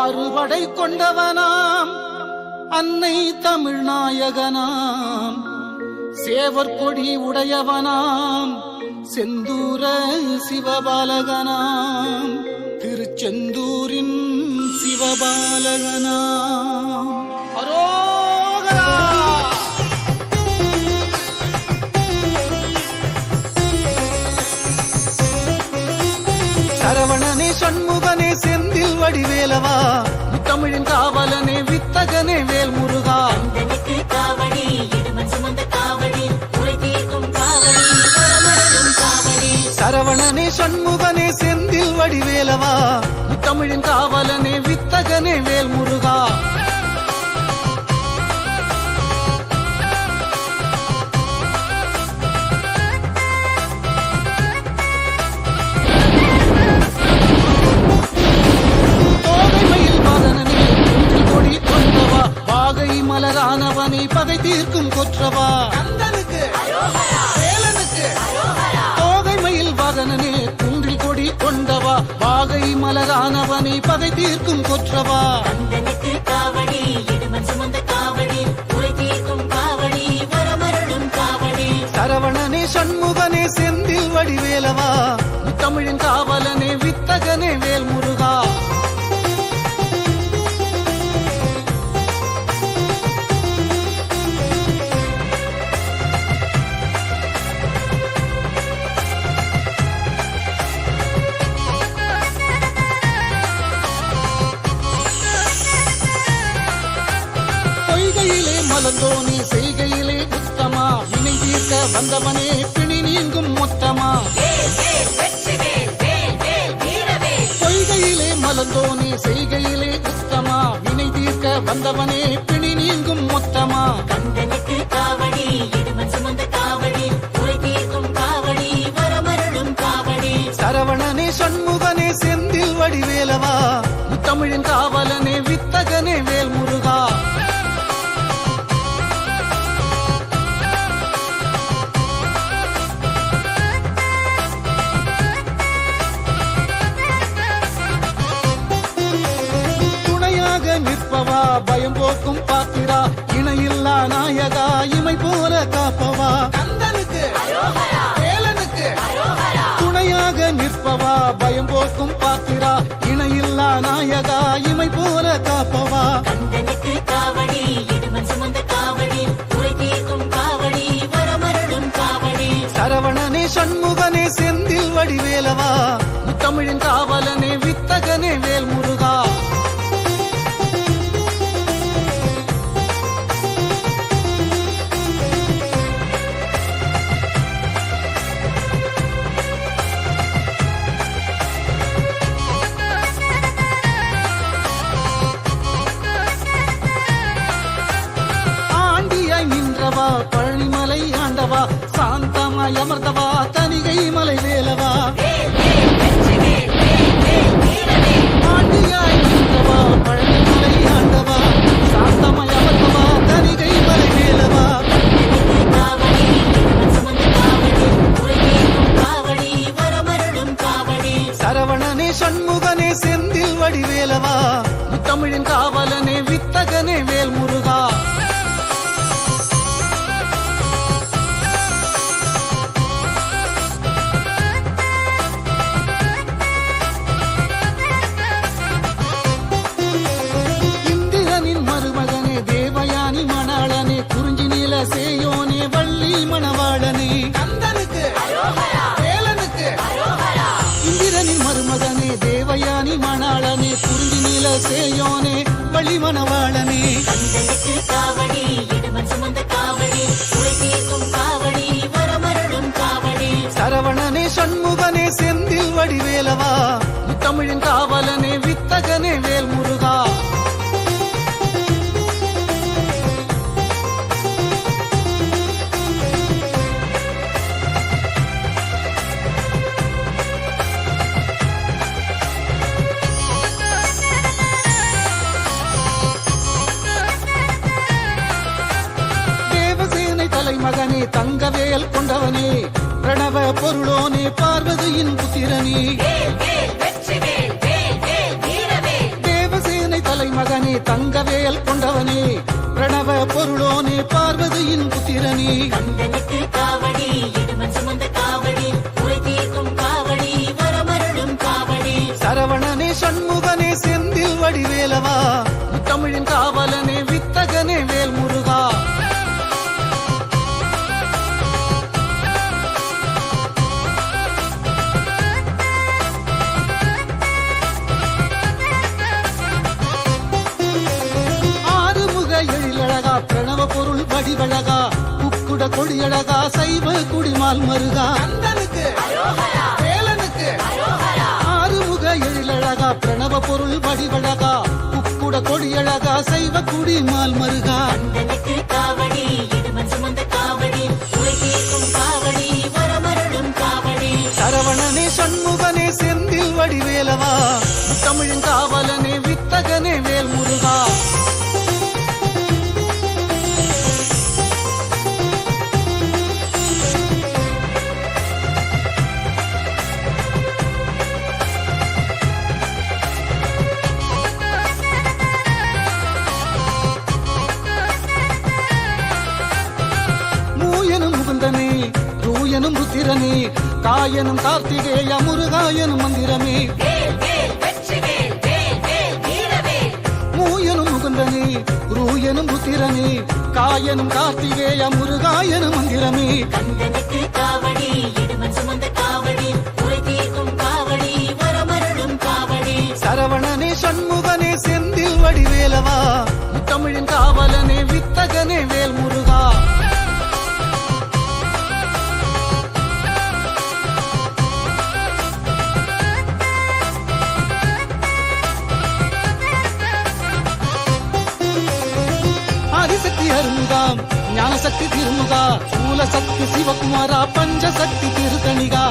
ஆறுபடை கொண்டவனாம் அன்னை தமிழ்நாயகனாம் சேவர் கொடி உடையவனாம் செந்தூர சிவபாலகனாம் திருச்செந்தூரின் சிவபாலகனாம். அரோகரா. சரவணனே சண்முகனே செந்தில் வடிவேலவா தமிழின் காவலனே வித்தகனே வேல் முருகா. சரவணனே சண்முகனே செந்தில் வடிவேலவா தமிழின் காவலனே வித்தகனே வேல் முருகா. தோகைமயில் மகனனே கொடி கொண்டவா வாகை மலரானவனை பகை தீர்க்கும் கொற்றவா. மகனனே குன்றில் கொடி கொண்டவா வாகை மலரானவனை பகை தீர்க்கும் கொற்றவா. சரவணனே சண்முகனே செந்தில் வடிவேலவா தமிழின் காவலனே வித்தகனே வேல் முருகா. மலந்தோனி செய்கையிலே உத்தமா வினை தீர்க்க வந்தவனே பிணி நீங்கும் மொத்தமா. பொய்கையிலே மலந்தோனி செய்கையிலே உத்தமா வினை தீர்க்க வந்தவனே பிணி நீங்கும் மொத்தமா. சரவணனே சண்முகனே செந்தில் வடிவேலவா தமிழின் காவலனே வித்தகனே வேல் முருகா. நிற்பவா பயம் போக்கும் பாத்திரா இணையில்லா நாயகா இமை போல காப்பவா. துணையாக நிற்பவா பயம் போக்கும் பாத்திரா இணையில்லா நாயகா இமை போல காப்பவா. சரவணனே சண்முகனே செந்தில் வடிவேலவா தமிழின் காவலனே வித்தகனே வேல் முருகா. பழனிமலை ஆண்டவா சாந்தமாய் அமர்ந்தவா தனிகை மலை வேலவா. ஆண்டியாய் நின்றவா பழனிமலை ஆண்டவா சாந்தமாய் அமர்ந்தவா தனிகை மலை வேலவா. சரவணனே சண்முகனே செந்தில் வடிவேலவா தமிழின் காவலனே வித்தகனே வேல் முருகா. சேயோனே வள்ளி மணவாளனே இந்திரனின் மருமகனே தேவயானி மணாளனே குறிஞ்சி நீல சேயோனே வள்ளி மணவாளனே. சரவணனே சண்முகனே செந்தில் வடிவேலவா தமிழின் காவலனே வித்தகனே வேல் முருகா. மகனே தங்கவேல் கொண்டவனே பிரணவ பொருளோனே பார்வதியின் புத்திரனே தேவசேனை தங்கவேல் கொண்டவனே பிரணவ பொருளோனே பார்வதியின் புத்திரனே கந்தனுக்கு காவடி இடுமன் சுமந்த காவடி குறை தீர்க்கும் காவடி வரமருளும் காவடி சரவணனே சண்முகனே செந்தில் வடிவேலவா முத்தமிழின் காவலனே வித்தகனே வேல் முருகா எழிலழகா பிரணவ பொருள் வடிவழகா குக்குட கொடியழகா சைவ குடிமால் மருகா ஆறுமுக எழிலழகா பிரணவ பொருள் வடிவழகா குக்குட கொடியழகா சைவ குடிமால் மருகா கந்தனுக்கு காவடி இடுமன் சுமந்த காவடி குறை தீர்க்கும் காவடி வரமருளும் காவடி சரவணனே சண்முகனே செந்தில் வடிவேலவா தமிழின் காவலனே வித்தகனே வேல் முருகா முகுந்தனே தூயனும் ருத்திரனே காயனும் கார்த்திகேய முருகாயனும் மந்திரமே மூயனும் முகுந்தனே ரூயனும் ருத்திரனே காயனும் கார்த்திகேய முருகாயனும் மந்திரமே கந்தனுக்கு காவடி இடுமன் சுமந்த காவடி குறை தீர்க்கும் காவடி வரமருளும் காவடி சரவணனே சண்முகனே செந்தில் வடிவேலவா தமிழின் காவலனே வித்தகனே வேல் முருகா ஆதிசக்தி அருமுகாம் ஞானசக்தி திருமுகா சூலசக்தி சிவகுமாரா பஞ்சசக்தி திருத்தணிகா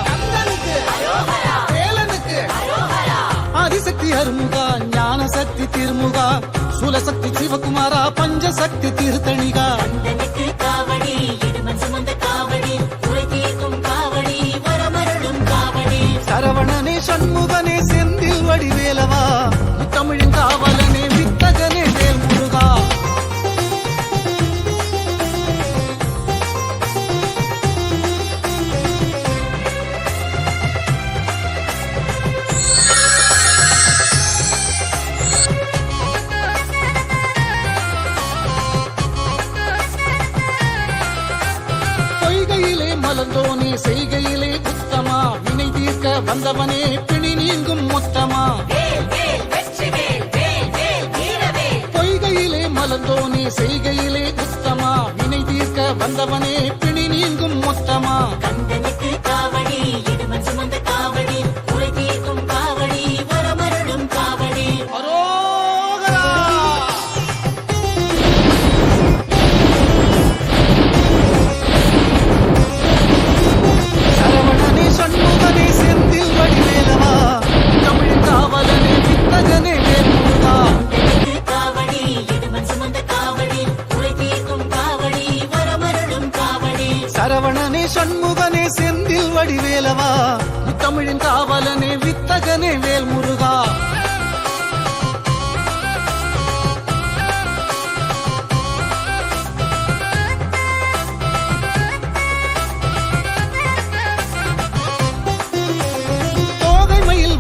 ஆதிசக்தி அருமுகா ஞானசக்தி திருமுகா சூலசக்தி சிவகுமாரா பஞ்சசக்தி திருத்தணிகா கந்தனுக்கு காவடி இடுமன் சுமந்த காவடி குறை தீர்க்கும் காவடி வரமருளும் காவடி சரவணனே சண்முகனே செந்தில் வடிவேலவா தமிழின் காவலனே வித்தகனே வேல் முருகா மலர்ந்தோனே செய்கையிலே உத்தமா வினை தீர்க்க வந்தவனே பிணி நீங்கும் மொத்தமா பொய்கையிலே மலர்ந்தோனே செய்கையிலே உத்தமா வினை தீர்க்க வந்தவனே பிணி நீங்கும் மொத்தமா கந்தனுக்கு காவடி இடுமன் சுமந்த காவடி குறை தீர்க்கும் காவடி வரமருளும் காவடி சரவணனே சண்முகனே செந்தில் வடிவேலவா தமிழின் காவலனே வித்தகனே வேல் முருகா கந்தனுக்கு காவடி இடுமன் சுமந்த காவடி குறை தீர்க்கும் காவடி வரமருளும் காவடி சரவணனே சண்முகனே செந்தில் வடிவேலவா தமிழின் காவலனே வித்தகனே வேல் முருகா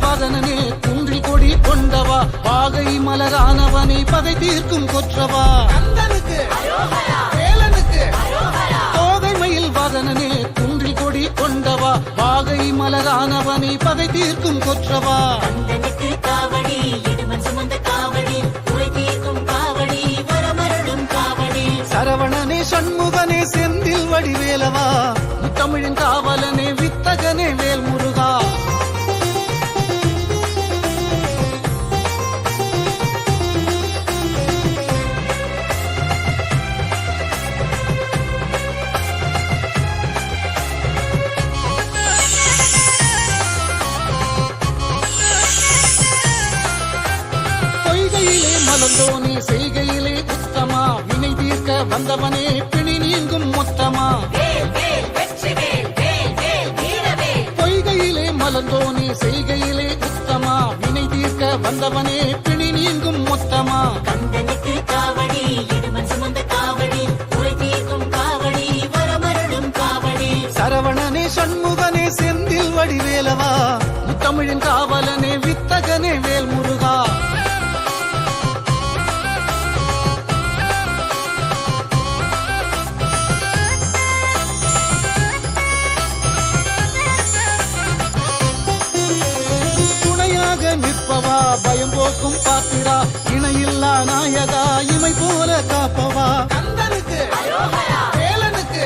வாதனனே குன்றி கொடி கொண்டவா பாகை மலரானவனை பகை தீர்க்கும் கொற்றவா தோகை மயில் வாதனனே குன்றி கொடி கொண்டவா பாகை மலரானவனை பகை தீர்க்கும் கொற்றவா கந்தனுக்கு காவடி இடுமன் சுமந்த காவடி குறை தீர்க்கும் காவடி வரமருளும் காவடி சரவணனே சண்முகனே செந்தில் வடிவேலவா தமிழின் காவலனே வித்தகனே வேல் முருகா மலர்ந்தோனே செய்கையிலே உத்தமா வினை தீர்க்க வந்தவனே பிணி நீங்கும் மொத்தமா பொய்கையிலே மலர்ந்தோனே செய்கையிலே உத்தமா வினை தீர்க்க தீர்க்க வந்தவனே பிணி நீங்கும் மொத்தமா கந்தனுக்கு காவடி இடுமன் சுமந்த காவடி குறை தீர்க்கும் காவடி வரமருளும் காவடி சரவணனே சண்முகனே செந்தில் வடிவேலவா முத்தமிழின் காவலனே வித்தகனே வேல் முருகா துணையாக நிற்பவா பயம் போக்கும் பாத்திரா இணையில்லா நாயகா இமை போல காப்பவா கந்தனுக்கு வேலனுக்கு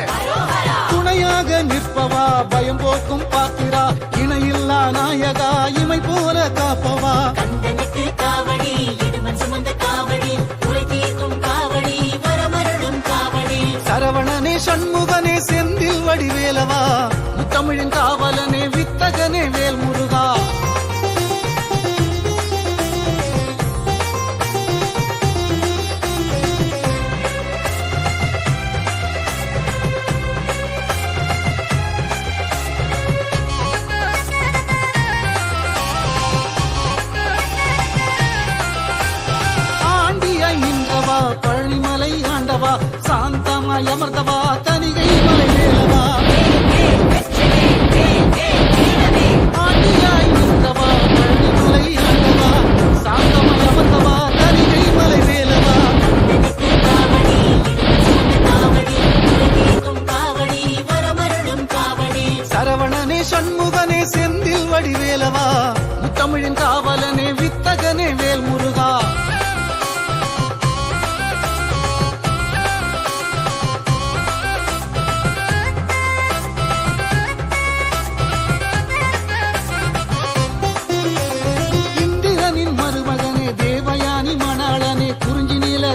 துணையாக நிற்பவா பயம் போக்கும் பாத்திரா இணையில்லா நாயகா இமை போல காப்பவா கந்தனுக்கு காவடி இடுமன் சுமந்த காவடி குறை தீர்க்கும் காவடி வரமருளும் காவடி சரவணனே சண்முகனே செந்தில் வடிவேலவா முத்தமிழின் காவலனே வித்தகனே வேல் முருகா பழனிமலை ஆண்டவா சாந்தமாய் அமர்ந்தவா தனிகை மலை வேலவா ஆண்டியாய் நின்றவா பழனிமலை ஆண்டவா சாந்தமாய் அமர்ந்தவா தனிகை மலை வேலவா சரவணனே சண்முகனே செந்தில் வடிவேலவா முத்தமிழின் காவலனே வித்தகனே வேல் முருகா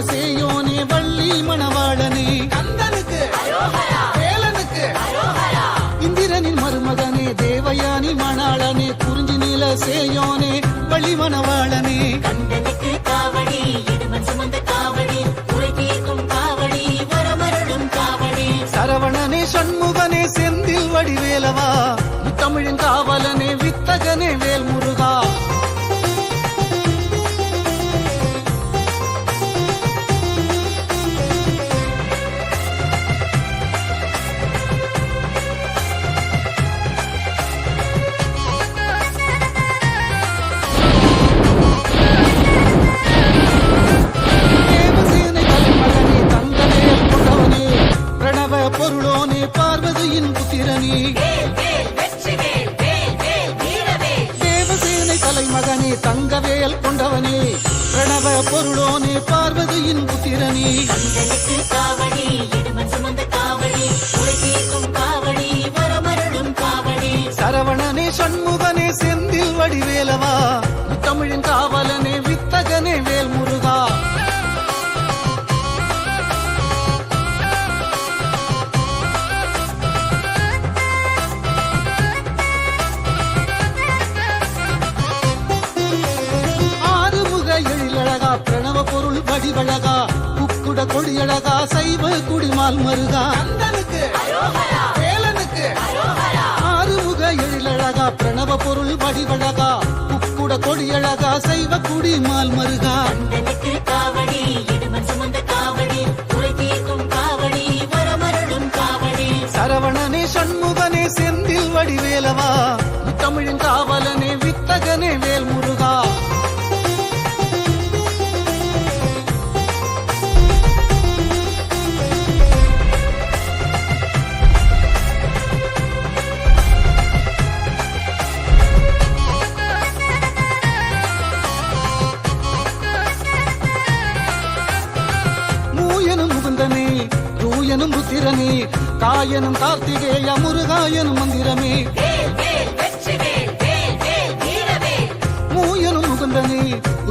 சேயோனே வள்ளி மணவாளனே கந்தனுக்கு வேலனுக்கு இந்திரனின் மருமகனே தேவயானி மணாளனே குறிஞ்சி நீல சேயோனே வள்ளி மணவாளனே கந்தனுக்கு காவடி இடுமன் சுமந்த காவடி குறை தீர்க்கும் காவடி வரமருளும் காவடி சரவணனே சண்முகனே செந்தில் வடிவேலவா முத்தமிழின் காவலனே வித்தகனே வேல் முருகா பொருளோனே பார்வதியின் புத்திரனே தேவசேனை தலைமகனே தங்கவேல் கொண்டவனே பிரணவ பொருளோனே பார்வதியின் புத்திரனே கந்தனுக்கு காவடி இடுமன் சுமந்த காவடி குறை தீர்க்கும் காவடி வரமருளும் காவடி சரவணனே சண்முகனே செந்தில் வடிவேலவா முத்தமிழின் காவலனே வித்தகனே வேல் முருகா எழிலழகா பிரணவ பொருள் வடிவழகா குக்குட கொடியழகா சைவ குடிமால் மருகா கந்தனுக்கு வேலனுக்கு ஆறுமுக எழிலழகா பிரணவ பொருள் வடிவழகா குக்குட கொடியழகா சைவ குடிமால் மருகா கந்தனுக்கு காவடி இடுமன் சுமந்த காவடி குறை தீர்க்கும் காவடி வரமருளும் காவடி சரவணனே சண்முகனே செந்தில் வடிவேலவா முத்தமிழின் காவலனே வித்தகனே வேல் முருகா தூயனும் புத்திரனே காயனும் கார்த்திகேய முருகாயனும் மந்திரமே மூயனும் முகுந்தனே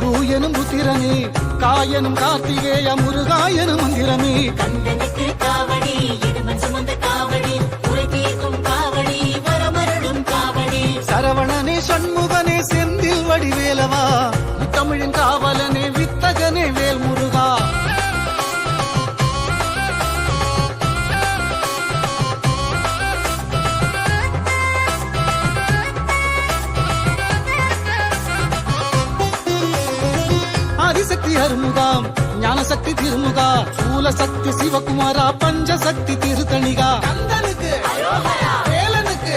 ரூயனும் புத்திரனே காயனும் கார்த்திகேய முருகாயனும் மந்திரமே கந்தனுக்கு காவடி இடுமன் சுமந்த காவடி குறை தீர்க்கும் காவடி வரமருளும் காவடி சரவணனே சண்முகனே செந்தில் வடிவேலவா முத்தமிழின் காவலனே வித்தகனே வேல் முருகா அருமுகாம் ஞானசக்தி திருமுகா சூலசக்தி சிவகுமாரா பஞ்சசக்தி திருத்தணிகா கந்தனுக்கு வேலனுக்கு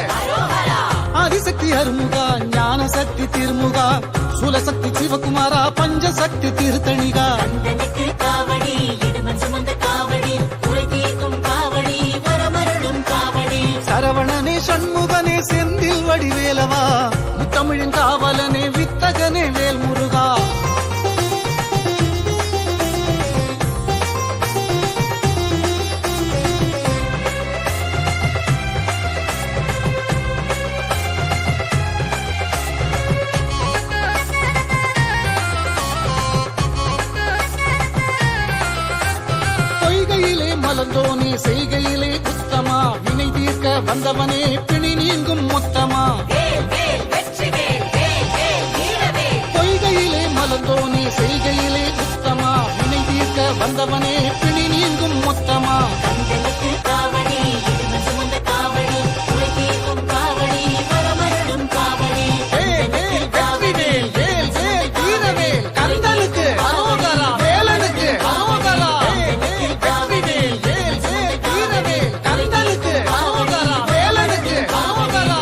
ஆதிசக்தி அருமுகா ஞானசக்தி திருமுகா சூலசக்தி சிவகுமாரா பஞ்சசக்தி திருத்தணிகா கந்தனுக்கு காவடி இடுமன் சுமந்த காவடி குறை தீர்க்கும் காவடி வரமருளும் காவடி சரவணனே சண்முகனே செந்தில் வடிவேலவா முத்தமிழின் காவலனே வித்தகனே வேல் முருகா பொய்கையிலே மலர்ந்தோனே செய்கையிலே உத்தமா வினை தீர்க்க வந்தவனே பிணி நீங்கும் மொத்தமா வேல் வேல் வெற்றி வேல் வேல் வேல் வீரவேல் பொய்கையிலே மலர்ந்தோனே செய்கையிலே உத்தமா வினை தீர்க்க வந்தவனே பிணி நீங்கும் மொத்தமா கந்தனுக்கு காவடி இடுமன் சுமந்த காவடி குறை தீர்க்கும் காவடி வரமருளும் காவடி வேல் வேல் வெற்றி வேல் வேல் வேல் வீரவேல் கந்தனுக்கு அரோகரா வேலனுக்கு அரோகரா வேல் வேல் வெற்றி வேல் வேல் வேல் வீரவேல் கந்தனுக்கு அரோகரா வேலனுக்கு அரோகரா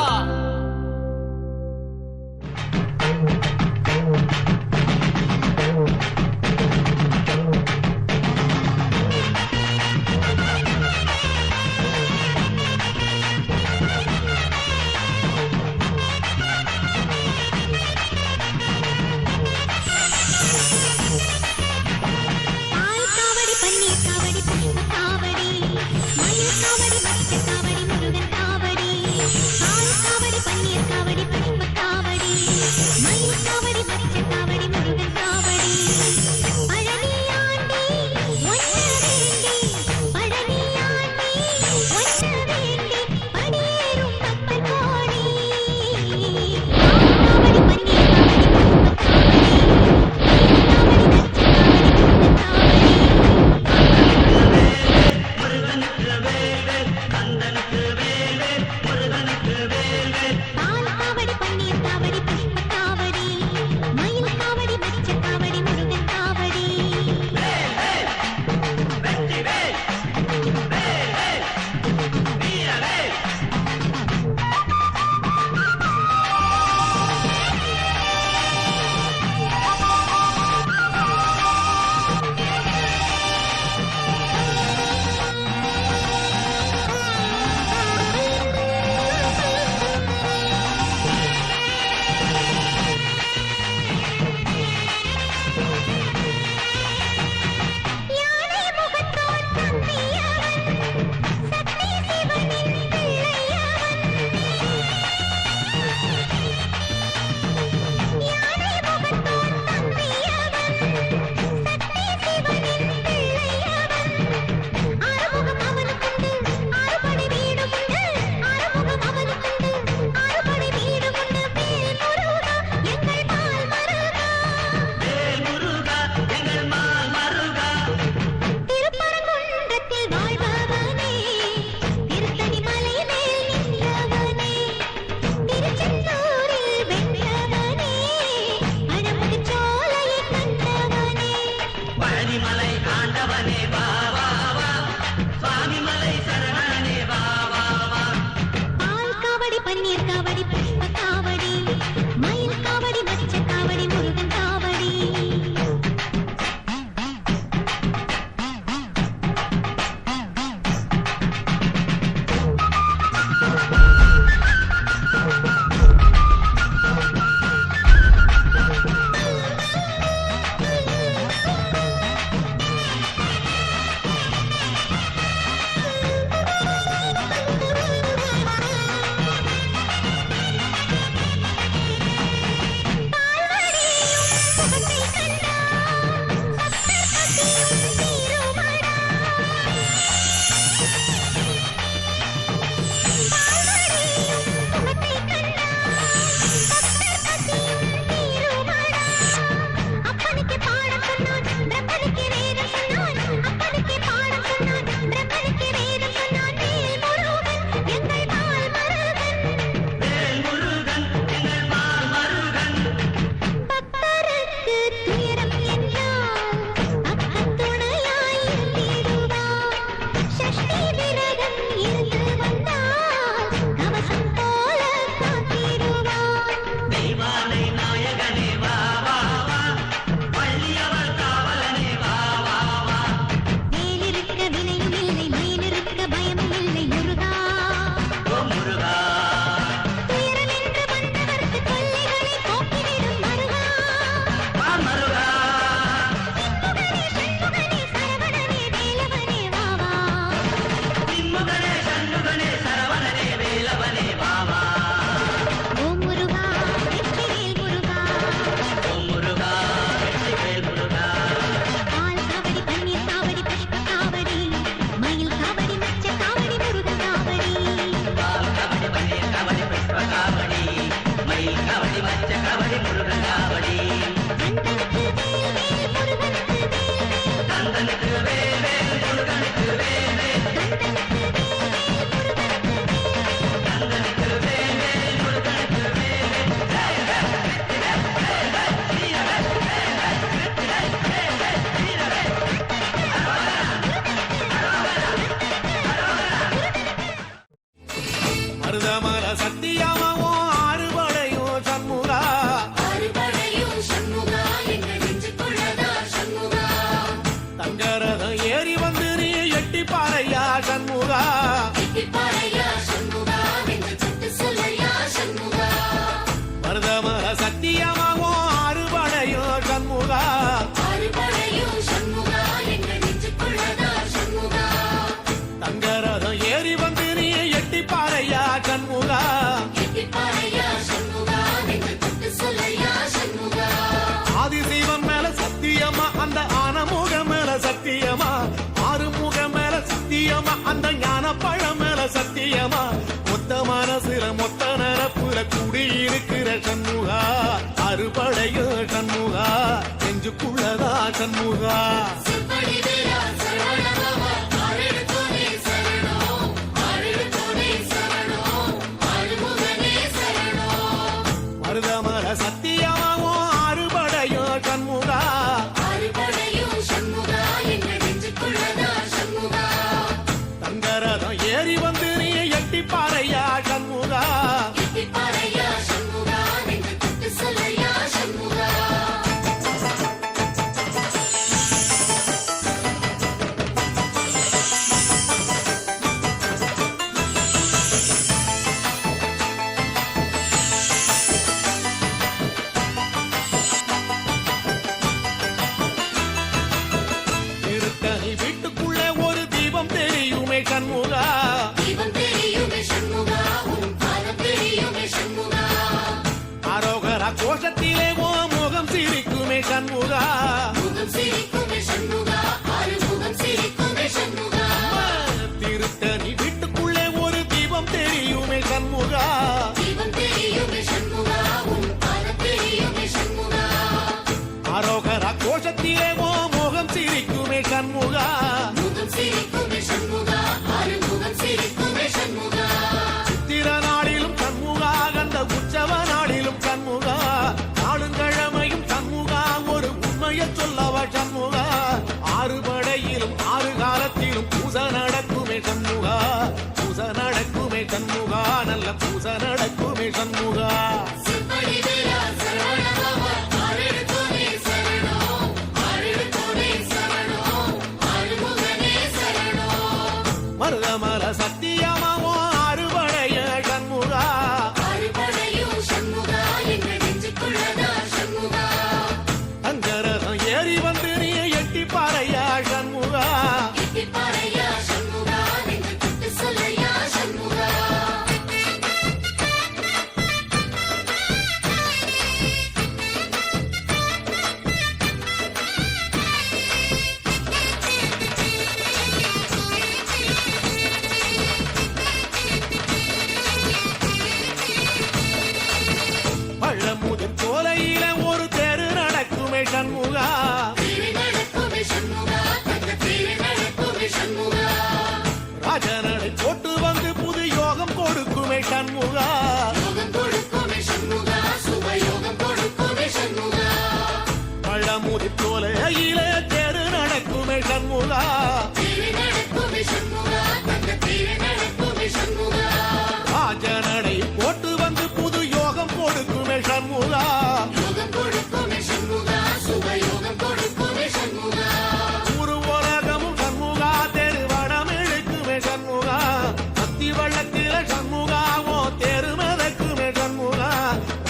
சத்தியமா அந்த ஞான பழம் மேல சத்தியமா மொத்த மனசுல மொத்த நரப்புல குடியிருக்கிற சண்முகா அறுபடையோ சண்முகா நெஞ்சுக்குள்ளதா சண்முகா சுப்படிவேலா சரவணபவா ஆரெடுத்தோனே சரணம் ஆரெடுத்தோனே சரணம் ஆறுமுகனே சரணம் மருதமர சத்தியமாவோ அறுபடையோ சண்முகா ஆறுபடையும் சண்முகா எங்க நெஞ்சுக்குள்ளதா சண்முகா தங்கரதம் ஏறி வந்து நீ எட்டி பாறையா சண்முகா எட்டிப்பாறையா சண்முகா நெஞ்சு தொட்டு சொல்லையா சண்முகா திருத்தணி வீட்டுக்குள்ளே ஒரு தீபம் தெரியுமே சண்முகா தீபம் தெரியுமே சண்முகா உன் பாதம் தெரியுமே சண்முகா அரோகரா கோஷத்திலே ஓ முகம் சிரிக்குமே சண்முகா முகம் சிரிக்குமே சண்முகா ஆறுமுகம் சிரிக்குமே சண்முகா திருத்தணி வீட்டுக்குள்ளே ஒரு தீபம் தெரியுமே சண்முகா தீபம் தெரியுமே சண்முகா உன் பாதம் தெரியுமே சண்முகா அரோகரா கோஷத்திலே ஓ முகம் சிரிக்குமே சண்முகா முகம் சிரிக்குமே சண்முகா ஆறுமுகம் சிரிக்குமே சண்முகா சித்திர நாளிலும் சண்முகா கந்த உற்சவ நாளிலும் சண்முகா நாளுங்கிழமையும் சண்முகா ஒரு உண்மையை சொல்லவா சண்முகா ஆறு படையிலும் ஆறு காலத்திலும் பூச நடக்குமே சண்முகா பூச நடக்குமே சண்முகா நல்ல பூச நடக்குமே சண்முகா சுப்படிவேலா சரவணபவா ஆரெடுத்தோனே சரணம் ஆரெடுத்தோனே சரணம் ஆறுமுகனே சரணம் மருதமர சத்தியமாவோ அறுபடைய சண்முகா ஆறுபடையும் சண்முகா எங்க நெஞ்சுக்குள்ளதா சண்முகா அங்கரதம் ஏறி வந்து நீ எட்டி பாறையா சண்முகா எட்டிப்பாறையா சண்முகா நெஞ்சு தொட்டு சொல்லையா சண்முகா பழமுதிர் சோலையில ஒரு தெரு நடக்குமே சண்முகா தேரு நடக்குமே சண்முகா தங்க தேரு நடக்குமே சண்முகா ராஜனடை போட்டு வந்து புது யோகம் கொடுக்குமே சண்முகா யோகம் கொடுக்குமே சண்முகா சுபயோகம் கொடுக்குமே சண்முகா பழமுதிர் சோலையில தெரு நடக்குமே சண்முகா தேரு நடக்குமே சண்முகா தங்க தேரு நடக்குமே சண்முகா ராஜனடை போட்டு வந்து புது யோகம் கொடுக்குமே சண்முகா யோகம் கொடுக்குமே சண்முகா சுபயோகம் கொடுக்குமே சண்முகா ஒரு உலகமும் சண்முகா தெரு வடம் இழுக்குமே சண்முகா அத்தி வள்ளத்தில சண்முகாவோ தெரு மிதக்குமே சண்முகா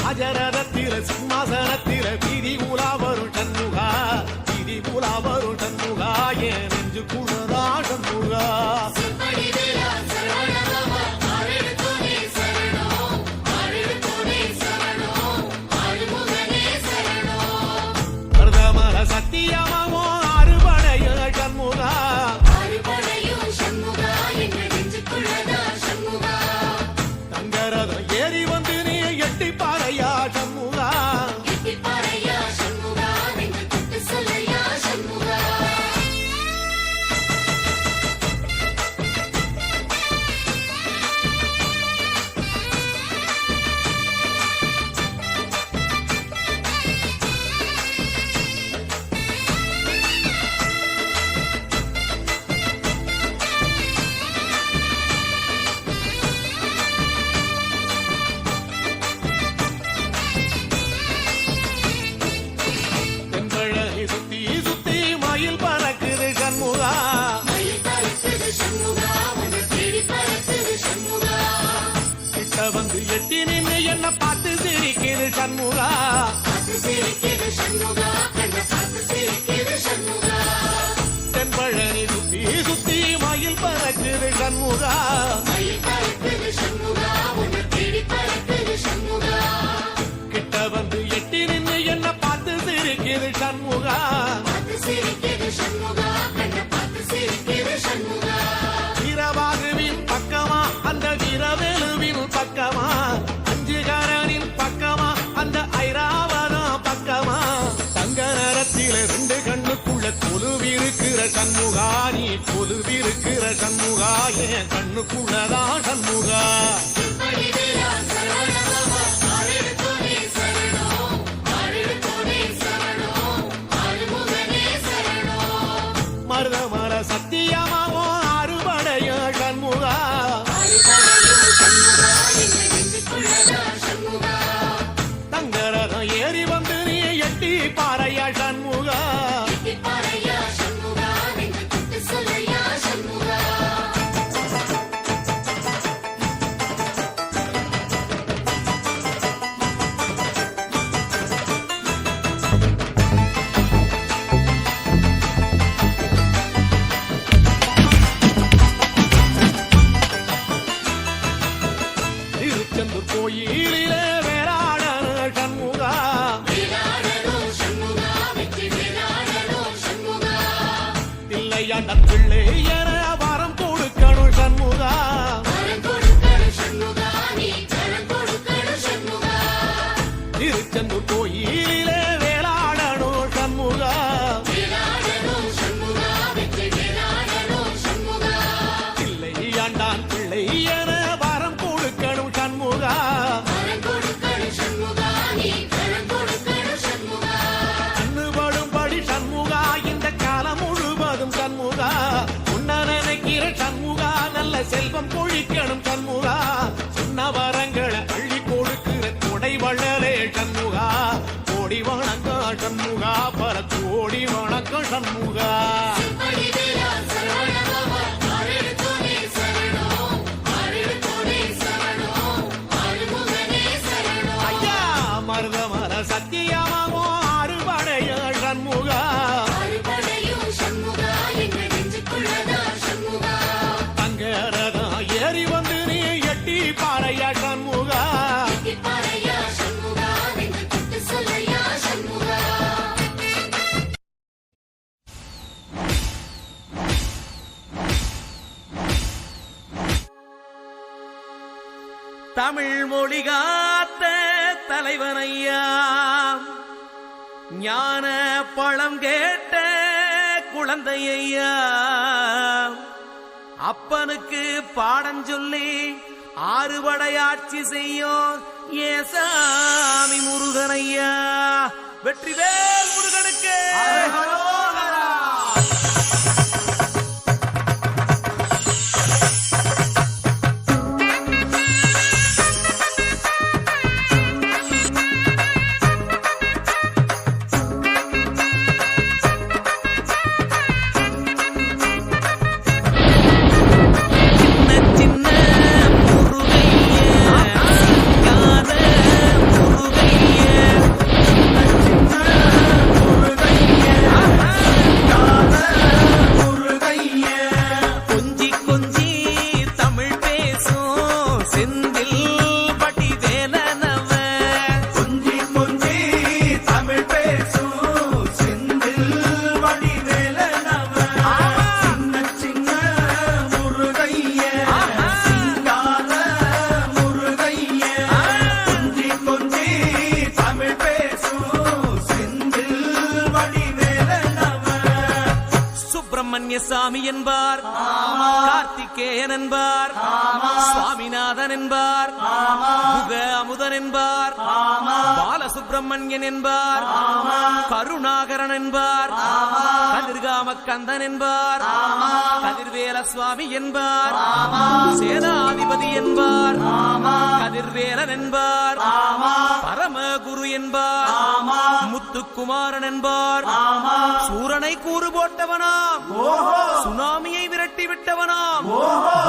ராஜரதத்தில சிம்மாசனத்தில வீதி உலா வரும் சண்முகா வீதி உலா வரும் சண்முகா என் நெஞ்சு குளதா சண்முகா சுப்படிவேலா சரவணபவா ஆரெடுத்தோனே சரணம் ஆரெடுத்தோனே சரணம் ஆறுமுகனே சரணம் பிரதமர சத்தியமாவோ அறுபடைய சண்முகா ஆறுபடையும் சண்முகா எங்க நெஞ்சுக்குள்ளதா சண்முகா தங்கரதம் ஏறி வந்து நீ எட்டி பாறையா சண்முகா எட்டிப்பாறையா சண்முகா நெஞ்சு தொட்டு சொல்லையா சண்முகா தென்பழகி சுத்தி சுத்தி மயில் பறக்குது சண்முகா மயில் பறக்குது சண்முகா உன்னை தேடி பறக்குது சண்முகா கிட்ட வந்து எட்டி நின்னு என்ன பார்த்து சிரிக்குது சண்முகா பார்த்து சிரிக்குது சண்முகா கண்ணை பார்த்து சிரிக்குது சண்முகா தென்பழனி சுத்தி சுத்தி மயில் பறக்குது சண்முகா மயில் பறக்குது சண்முகா உன்னை தேடி பறக்குது சண்முகா கிட்ட வந்து எட்டி நின்னு என்ன பார்த்து சிரிக்குது சண்முகா பார்த்து சிரிக்குது சண்முகா கண்ணை பார்த்து சிரிக்குது சண்முகா கொலுவிருக்கிற சண்முகா என் கண்ணுக்குள்ளதான் சண்முகா மருதமர சத்தியமாவோ அறுபடைய சண்முகா தங்கரதம் ஏறி வந்து நீ எட்டி பாறையா சண்முகா திருச்செந்தூர் கோயிலிலே வேளாடன சண்முகா பிள்ளையாண்ட பிள்ளை என வரம் கொடுக்கணும் சண்முகா திருச்செந்தூர் கோயிலிலே வேளாடணும் சண்முகா பிள்ளையாண்டான் பிள்ளை என வரம் கொடுக்கணும் சண்முகா கண்ணுபடும்படி சண்முகா இந்த காலம் முழுவதும் சண்முகா உன்ன நினைக்கிற சண்முகா நல்ல செல்வம் பொழிக்கணும் சண்முகா சொன்ன வரங்களை அள்ளி கொடுக்கிற கொடை வள்ளலே சண்முகா கோடி வணக்கம் சண்முகா பல கோடி வணக்கம் சண்முகா ஐயா மருதமர சத்தியமாவோ அறுபடைய சண்முகா தங்கரதம் ஏறி வந்து நீ எட்டி பாறையா சண்முகா தமிழ் மொழி காத்த தலைவனையா ஞான பழம் கேட்ட குழந்தையா அப்பனுக்கு பாடம் சொல்லி ஆறுபடையாட்சி செய்யும் ஏசாமி முருகனையா வெற்றிவேல் முருகனுக்கு சாமி என்பார், கார்த்திகேயன் என்பார், சுவாமிநாதன் என்பார், முக அமுதன் என்பார், பாலசுப்பிரமணியன் என்பார், கருணாகரன் என்பார், கதிர்காம கந்தன் என்பார், கதிர்வேல சுவாமி என்பார், சேனாதிபதி என்பார், கதிர்வேலன் என்பார், பரமகுரு என்பார், முத்துக்குமாரன் என்பார், சூரனை கூறு போட்டவனாம், சுனாமியை விரட்டி விட்டவனாம்,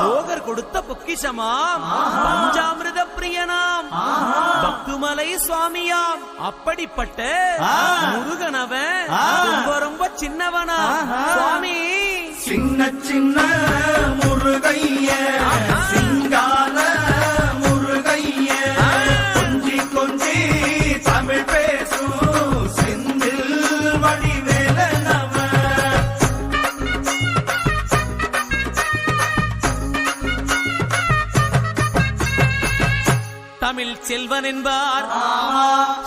போகர் கொடுத்த பொக்கிஷமாம், பஞ்சாமிர்த பிரியனாம், பக்துமலை சுவாமியாம். அப்படிப்பட்ட முருகனவன் ரொம்ப ரொம்ப சின்னவனா சுவாமி. சின்ன சின்ன முருகைய சிங்கால முருகைய கொஞ்சி கொஞ்சி தமிழ் பேசும் செந்தில் வடிவேலனவ. தமிழ் செல்வன் என்பார்,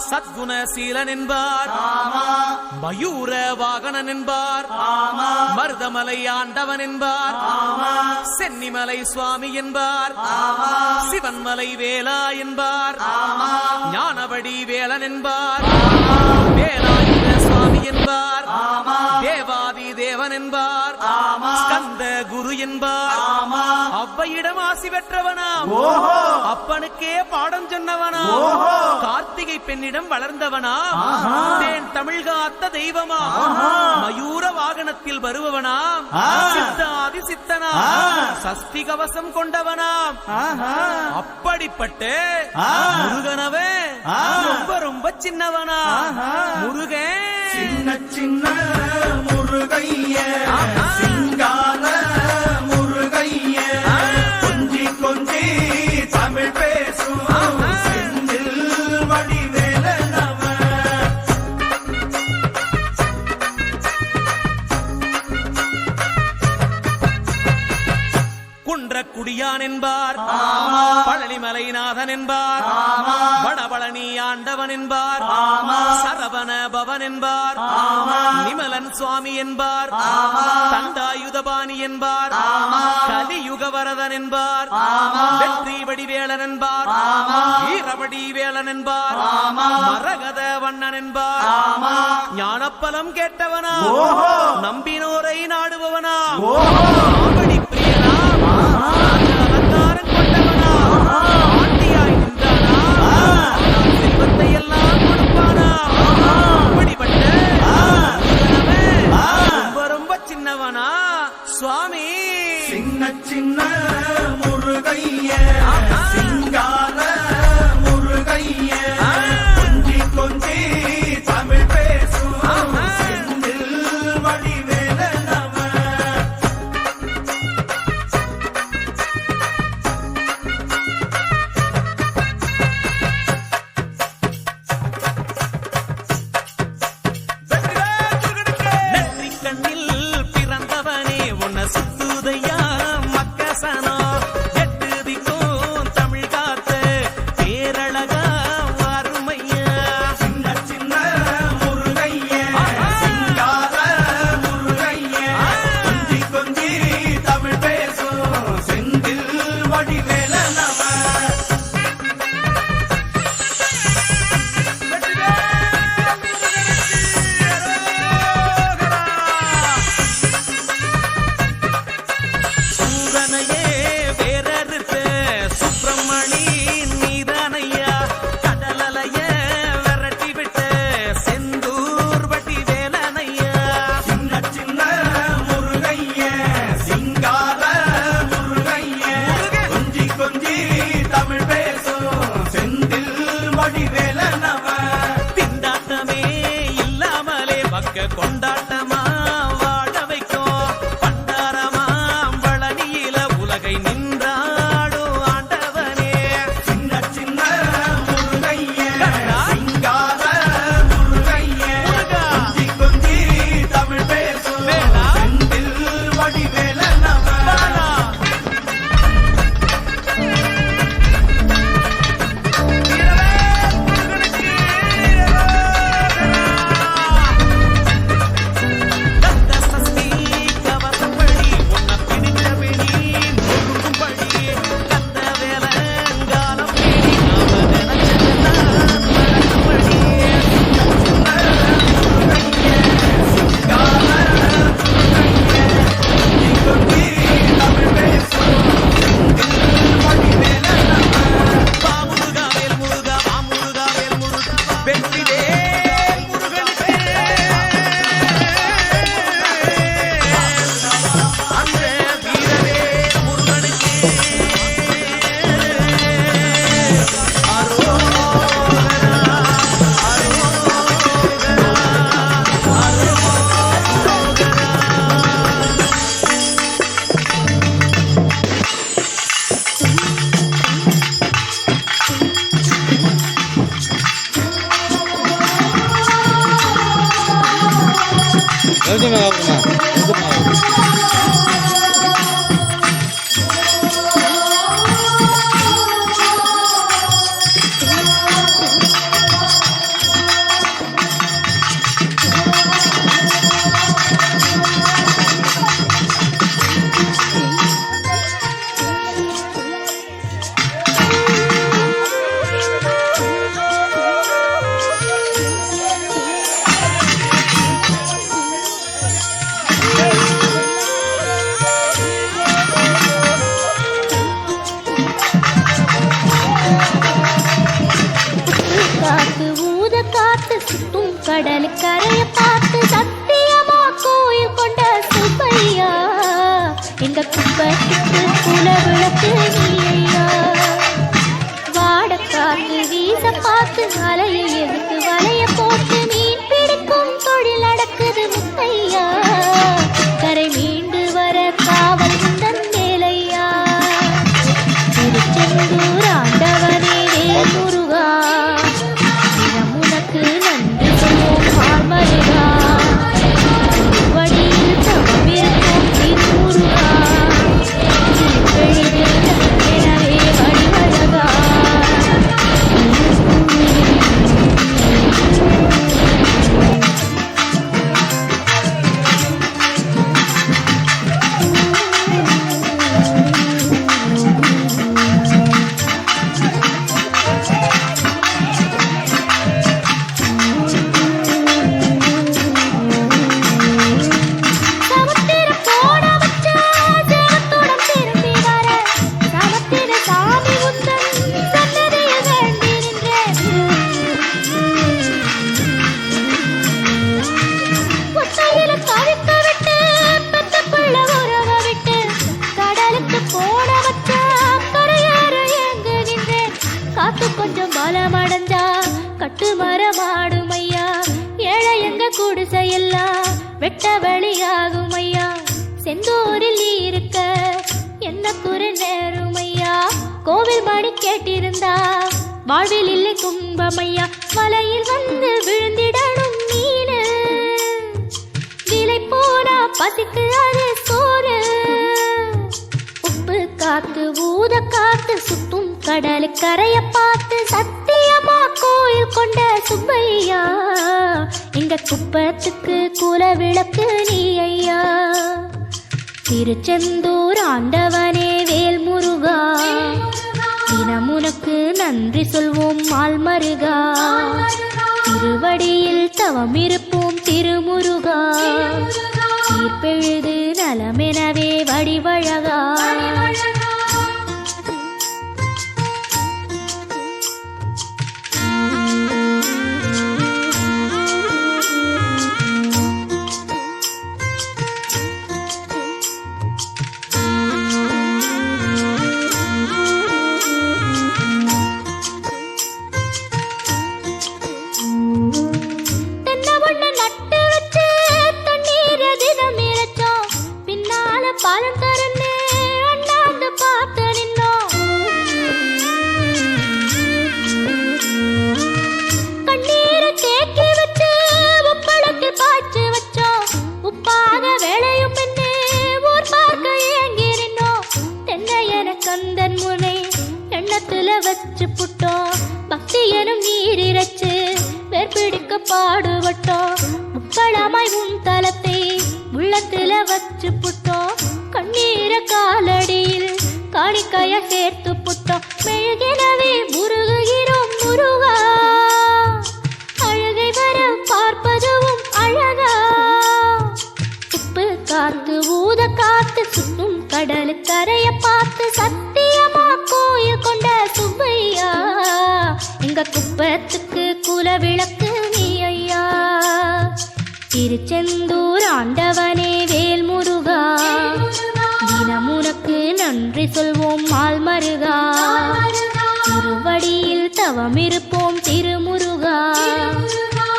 சத்குணசீலன் என்பார், மயூர வாகனன் என்பார், மருதமலை ஆண்டவன் என்பார், சென்னிமலை சுவாமி என்பார், சிவன்மலை வேலா என்பார், ஞானவடி வேலன் என்பார், வேலாயுத சுவாமி என்பார், தேவாதி தேவன் என்பார், ஸ்கந்த குரு என்பார், அவ்வையிடம் ஆசி பெற்றவனாம், அப்பனுக்கே பாடம் சொன்னவனாம், கார்த்திகை பெண்ணிடம் வளர்ந்தவனாம், தேன் தமிழ் காத்த தெய்வமா, மயூர வாகனத்தில் வருபவனாம், சித்தாதி சித்தனாம், சஷ்டி கவசம் கொண்டவனாம், அப்படிப்பட்ட முருகனவே ரொம்ப ரொம்ப சின்னவனா முருகன், சின்ன சின்ன முருகைய சிங்கார முருகைய, கொஞ்சி கொஞ்சி தமிழ் பேசும் செந்தில் வடிவேலனவ. குன்றக்குடியான் என்பார், பழனிமலைநாதன் என்பார், வடபழனி ஆண்டவன் என்பார், சரவண பவன் என்பார், நிமலன் சுவாமி என்பார், தண்டாயுதபாணி என்பார், கலியுக வரதன் என்பார், வெற்றி வடிவேலன் என்பார், வீரவடி வேலன் என்பார், மரகத வண்ணன் என்பார், ஞானப்பலம் கேட்டவனா, நம்பினோரை நாடுபவனா, ஆவடி பிரியனா, அலங்காரம் கொண்டவனா, ஆண்டியாய் நின்றானா, செல்வத்தை எல்லாம் கொடுப்பானா, அப்படிப்பட்ட ரொம்ப ரொம்ப சின்னவனா சுவாமி, சின்ன சின்ன முருகைய சிங்கார முருகைய, கொஞ்சி கொஞ்சி தமிழ் பேசும் செந்தில் வடிவேலனவ. நெற்றி கண்ணில் பிறந்தவனே உன்னை சுத்துதையா மக்கசனா, எட்டு திக்கும் தமிழ் காத்த பேரழகா அருமையா, சின்ன சின்ன முருகைய சிங்கார முருகைய, கொஞ்சி கொஞ்சி தமிழ் பேசும் செந்தில் வடிவேலனவ. சூரனையே வேறறுத்த சுப்பிரமணி நீதானையா, கடலலைய விரட்டி விட்ட செந்தூர் வட்டி வேலனையா, சின்ன சின்ன முருகைய சிங்கார முருகைய, கொஞ்சி கொஞ்சி தமிழ் பேசும் செந்தில் வடிவேலனவ. திண்டாட்டமே இல்லாமலே பக்க கொண்டாட்டமா வாழ வைக்கும், பண்டாரமா பழனியில உலகை நின்றாடும் ஆண்டவனே, சின்ன சின்ன முருகைய சிங்கார முருகைய, கொஞ்சி கொஞ்சி தமிழ் பேசும் செந்தில் வடிவேலனவ. கந்த சஷ்டி கவசப்படி உன்னை பிடித்தபடி முருகும்படி, கந்த வேலங்காலம் பேடி நாம நினைச்சதெல்லாம் நடக்கும்படி, கொஞ்சி தமிழ் பேசும் செந்தில் வடிவேலனவ. வா முருகா வேல் முருகா, வா முருகா வேல் முருகா, வெற்றிவேல் முருகனுக்கு அந்த வீரவே முருகனுக்கு எங்க குடிசையெல்லாம் வெட்ட வழியாகும் ஐயா. செந்தூரில் இருக்க என்ன குறை நேரும் ஐயா. கோவில் மணி கேட்டிருந்தா வாழ்வில் இல்லை துன்பமையா. மலையில் வந்து விழுந்திடணும் மீனு, விலை போனா பசிக்கு அது சோறு. உப்பு காத்து ஊத காத்து சுத்தும் கடலு கரைய பார்த்து சத்தியமா கோயில் கொண்ட சுப்பையா. எங்க குப்பத்துக்கு குல விளக்கு நீ ஐயா. திருச்செந்தூர் ஆண்டவனே வேல் முருகா, தினம் உனக்கு நன்றி சொல்வோம் மால்மருகா. திருவடியில் தவம் இருப்போம் திருமுருகா. தீர்ப்பெழுது நலமெனவே வடிவழகா. பாலம் தரன்னு அண்ணாந்து பார்த்து நின்னோம். கண்ணீரை தேக்கி வச்சு உப்பளத்தில் பாய்ச்சி வச்சோம். உப்பாக வேலையும் பெண்ணு ஊர் பார்க்க ஏங்கி நின்னோம். தென்னை என கந்தன் முனை எண்ணத்துல வச்சு புட்டோம். பக்தி எனும் நீர் இறைச்சு வேர்பிடிக்க பாடுபட்டோம். முப்பளமாய் உன் தலத்தை உள்ளத்துல வச்சு புட்டோம். கண்ணீர காலடியில் காணிக்கைய சேர்த்து புட்டோம். மெழுகினவே முருகுகிறோம் முருகா. அழகை வர பார்ப்பதுவும் அழகா. உப்பு காத்து ஊத காத்து சுத்தும் கடலு கரைய பார்த்து சத்தியமா கோயில் கொண்ட சுப்பையா. எங்க குப்பத்துக்கு குல விளக்கு நீ ஐயா. திருச்செந்தூர் ஆண்டவனே வேல் முருகா, தினம் உனக்கு நன்றி சொல்வோம் மால்மருகா. திருவடியில் தவம் இருப்போம் திருமுருகா.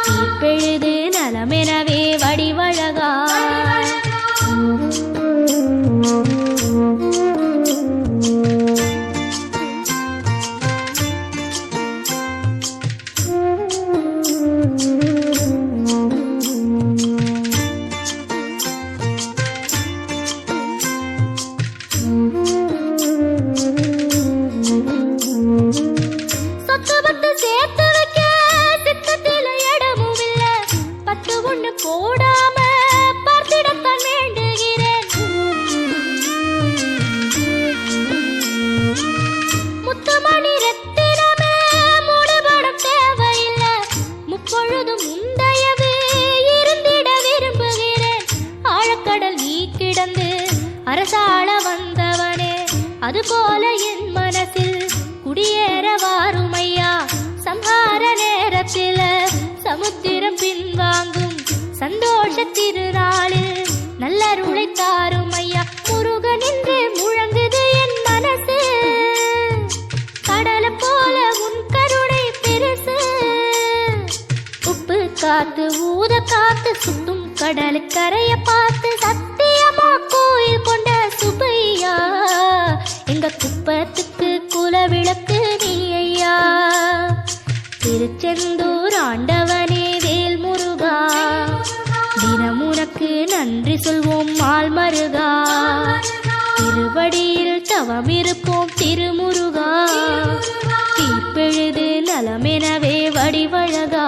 தீர்ப்பெழுது நலமெனவே வடிவழகா. போடாம பார்த்திடத்தான் வேண்டுகிறேன். முத்துமணி ரத்தினமே மூடுபடம் தேவையில்லை. முப்பொழுதும் முந்தையது இருந்திட விரும்புகிறேன். ஆழக்கடல் நீ கிடந்து அரசாள வந்தவனே, அதுபோல என் மனசில் குடியேற வாருமையா. சம்ஹார நேரத்தில் சமுத்திரம் பின்வாங்கும் சந்தோஷ திருநாளில் நல்லருளை தாரும் ஐயா. முருகன் என்று முழங்குது என் மனசு, கடலை போல உன் கருணை பெருசு. உப்பு காத்து ஊத காத்து சுத்தும் கடலு கரைய பார்த்து சத்தியமா கோயில் கொண்ட சுப்பையா. எங்க குப்பத்துக்கு குல விளக்கு நீ ஐயா. திருச்செந்தூர் ஆண்டவனே வேல் முருகா, தினம் உனக்கு நன்றி சொல்வோம் மால்மருகா. திருவடியில் தவம் இருப்போம் திருமுருகா. தீர்ப்பெழுது நலமெனவே வடிவழகா.